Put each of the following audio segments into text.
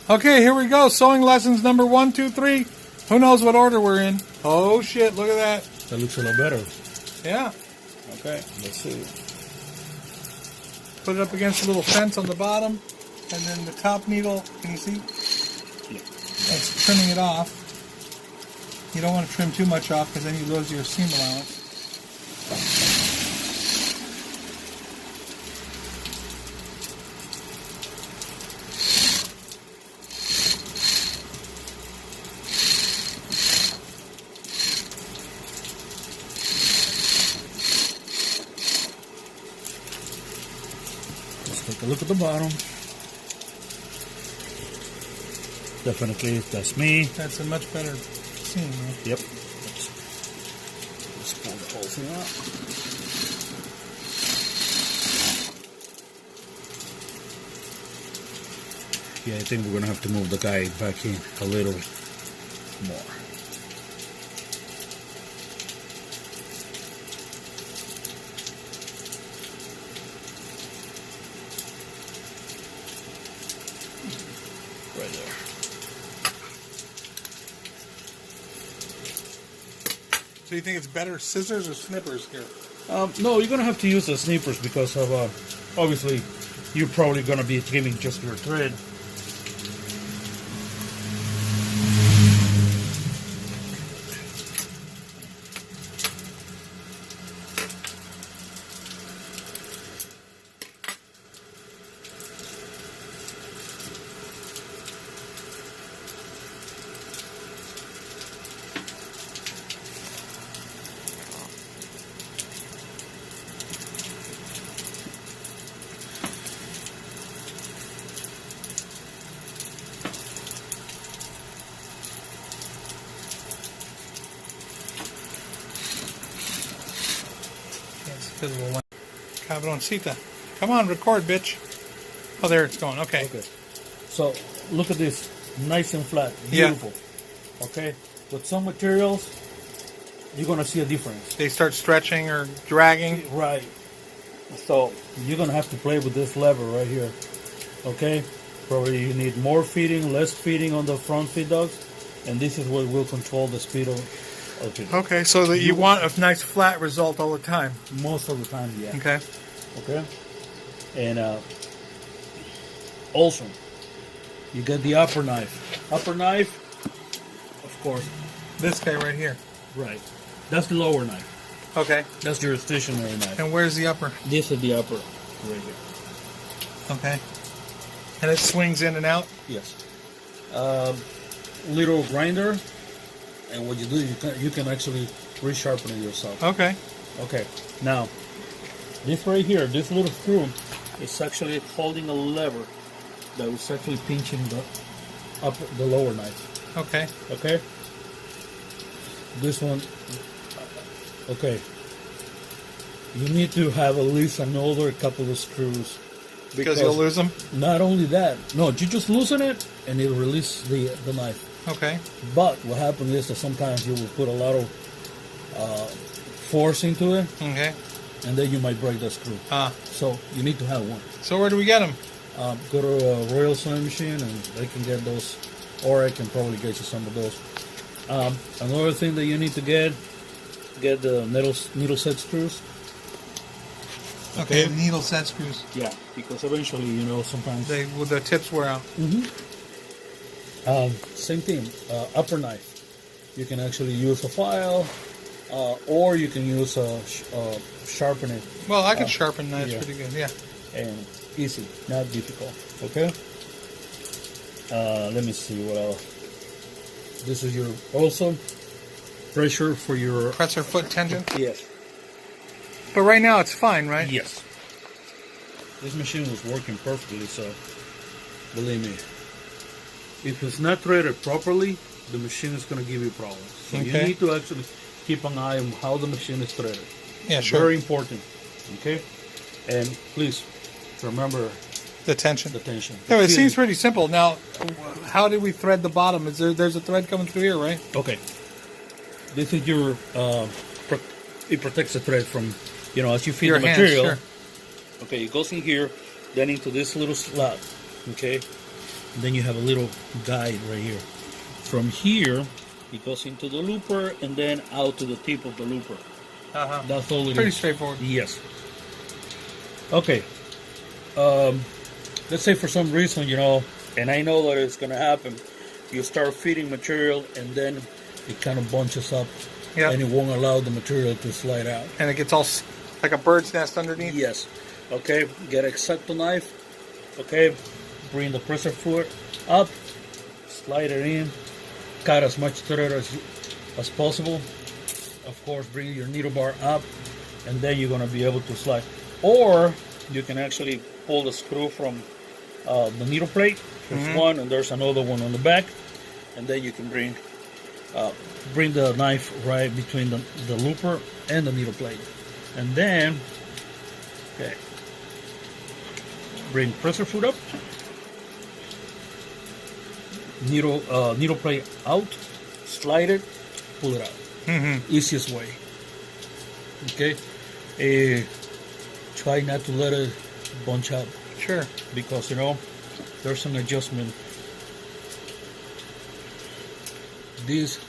Okay, here we go. Sewing lessons number 1, 2, 3. Who knows what order we're in? Oh shit! Look at that. That looks a lot better. Yeah. Okay, let's see. Put it up against a little fence on the bottom, and then the top needle. Can you see? Yeah. That's trimming it off. You don't want to trim too much off because then you lose your seam allowance. Let's take a look at the bottom. Definitely, that's me. That's a much better seam. Right? Yep. Let's pull the whole thing out. Yeah, I think we're gonna have to move the guide back in a little more. Right there. So you think it's better scissors or snippers here? No, you're gonna have to use the snippers because of obviously you're probably gonna be trimming just your thread. Cabroncita. Come on, record, bitch. Oh, there it's going. Okay. Okay. So look at this, nice and flat, beautiful. Yeah. Okay. With some materials, you're gonna see a difference. They start stretching or dragging. Right. So you're gonna have to play with this lever right here. Okay. Probably you need more feeding, less feeding on the front feed dogs, and this is what will control the speed of it. Okay, so that you want a nice flat result all the time. Most of the time, yeah. Okay. Okay. And also, you get the upper knife. Upper knife, of course. This guy right here. Right. That's the lower knife. Okay. That's your stationary knife. And where's the upper? This is the upper, right here. Okay. And it swings in and out? Yes. Little grinder, and what you do, you can actually resharpen it yourself. Okay. Okay. Now, this right here, this little screw, is actually holding a lever that is actually pinching the lower knife. Okay. Okay. This one. Okay. You need to have at least another couple of screws. Because you'll lose them? Not only that. No, you just loosen it and it'll release the knife. Okay. But what happens is that sometimes you will put a lot of force into it. Okay. And then you might break the screw. So you need to have one. So where do we get them? Go to a Royal Sewing Machine and they can get those. Or I can probably get you some of those. Another thing that you need to get the needle set screws. Okay, needle set screws. Yeah, because eventually, sometimes the tips wear out. Mm-hmm. Same thing. Upper knife. You can actually use a file, or you can use a sharpener. Well, I can sharpen knives pretty good. Yeah. And easy, not difficult. Okay. Let me see what else. This is your also pressure for your presser foot tension. Yes. But right now it's fine, right? Yes. This machine was working perfectly, so believe me. If it's not threaded properly, the machine is going to give you problems. So you need to actually keep an eye on how the machine is threaded. Yeah, sure. Very important. Okay? And please remember the tension. The tension. No, it seems pretty simple. Now, how did we thread the bottom? There's a thread coming through here, right? Okay. This is your it protects the thread from, as you feed your the material. Hands, sure. Okay, it goes in here, then into this little slot. Okay, then you have a little guide right here. From here, it goes into the looper and then out to the tip of the looper. That's all it is. Pretty straightforward. Yes. Okay. Let's say for some reason, you know, and I know that it's going to happen, you start feeding material and then it kind of bunches up. Yeah. And it won't allow the material to slide out. And it gets all like a bird's nest underneath? Yes. Okay, get an X-Acto knife. Okay, bring the presser foot up, slide it in, cut as much thread as possible. Of course, bring your needle bar up, and then you're going to be able to slide. Or you can actually pull the screw from the needle plate. There's one, and there's another one on the back, and then you can bring the knife right between the looper and the needle plate, and then bring presser foot up, needle plate out, slide it, pull it out. Easiest way. Okay, try not to let it bunch up. Sure. Because, you know, there's an adjustment. There's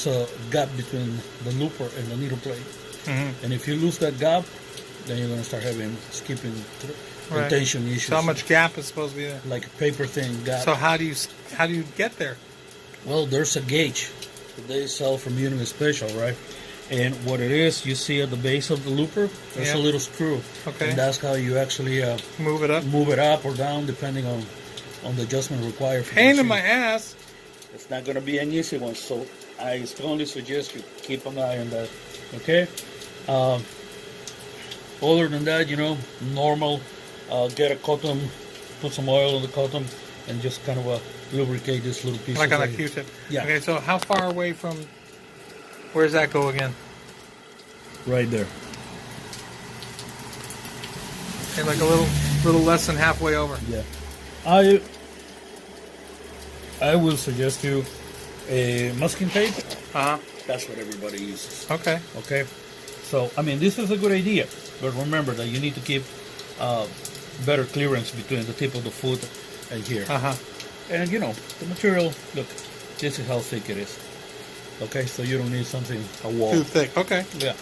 a gap between the looper and the needle plate, and if you lose that gap, then you're going to start having skipping rotation issues. So how much gap is supposed to be there? Like a paper thin gap. So how do you get there? Well, there's a gauge that they sell from Union Special, right? And what it is, you see at the base of the looper, there's a little screw. Okay. And that's how you actually move it up or down, depending on the adjustment required. For Pain in my ass. It's not going to be an easy one, so I strongly suggest you keep an eye on that. Okay. Other than that, you know, normal. Get a cotton, put some oil on the cotton, and just kind of lubricate this little piece. Like on a Q-tip. Yeah. Okay. So how far away from? Where does that go again? Right there. Okay, like a little less than halfway over. Yeah. I will suggest you a masking tape. That's what everybody uses. Okay. Okay. So, I mean, this is a good idea, but remember that you need to keep better clearance between the tip of the foot and here. And you know, the material. Look, this is how thick it is. Okay, so you don't need something a wall too thick. Okay. Yeah.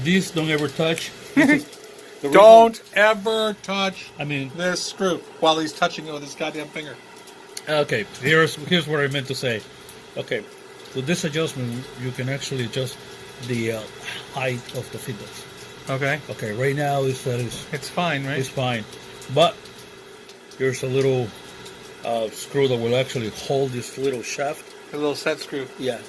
These don't ever touch. Don't ever touch. I mean, this screw while he's touching it with his goddamn finger. Okay, here's what I meant to say. Okay, with this adjustment, you can actually adjust the height of the fiddles. Okay. Okay, right now it's fine, right? It's fine, but there's a little screw that will actually hold this little shaft. A little set screw. Yeah,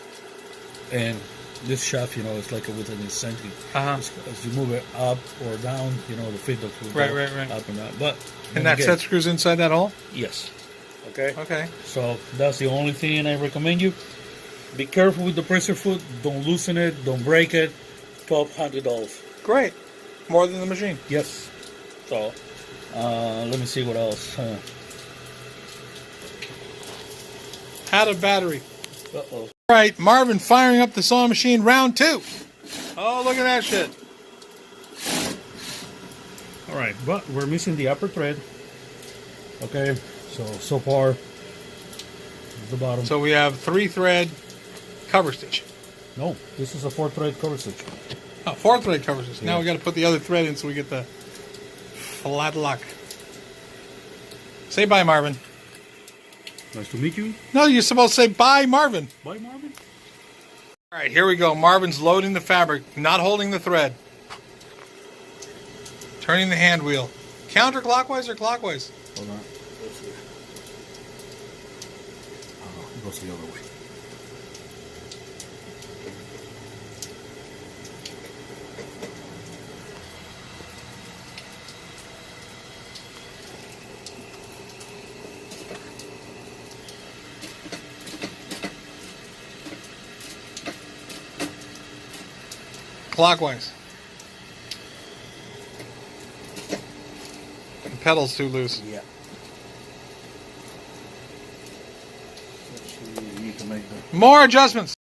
and this shaft, you know, is like with an incentive. As you move it up or down, you know, the fiddles will go up and down. But and that set screws inside that hole. Yes. Okay. Okay. So that's the only thing I recommend you. Be careful with the presser foot. Don't loosen it. Don't break it. $1,200. Great. More than the machine. Yes. So let me see what else. Out of battery. Uh-oh. All right, Marvin firing up the sewing machine round 2. Oh, look at that shit. All right, but we're missing the upper thread. Okay, so far the bottom. So we have 3-thread cover stitch. No, this is a 4-thread cover stitch. Oh, 4-thread cover stitch. Yeah. Now we got to put the other thread in so we get the Flatlock. Say bye, Marvin. Nice to meet you. No, you're supposed to say bye, Marvin. Bye, Marvin. All right, here we go. Marvin's loading the fabric, not holding the thread. Turning the hand wheel. Counterclockwise or clockwise? Hold on. Let's see. It goes the other way. Clockwise. The pedal's too loose. Yeah. Let's see, you need to make that. More adjustments.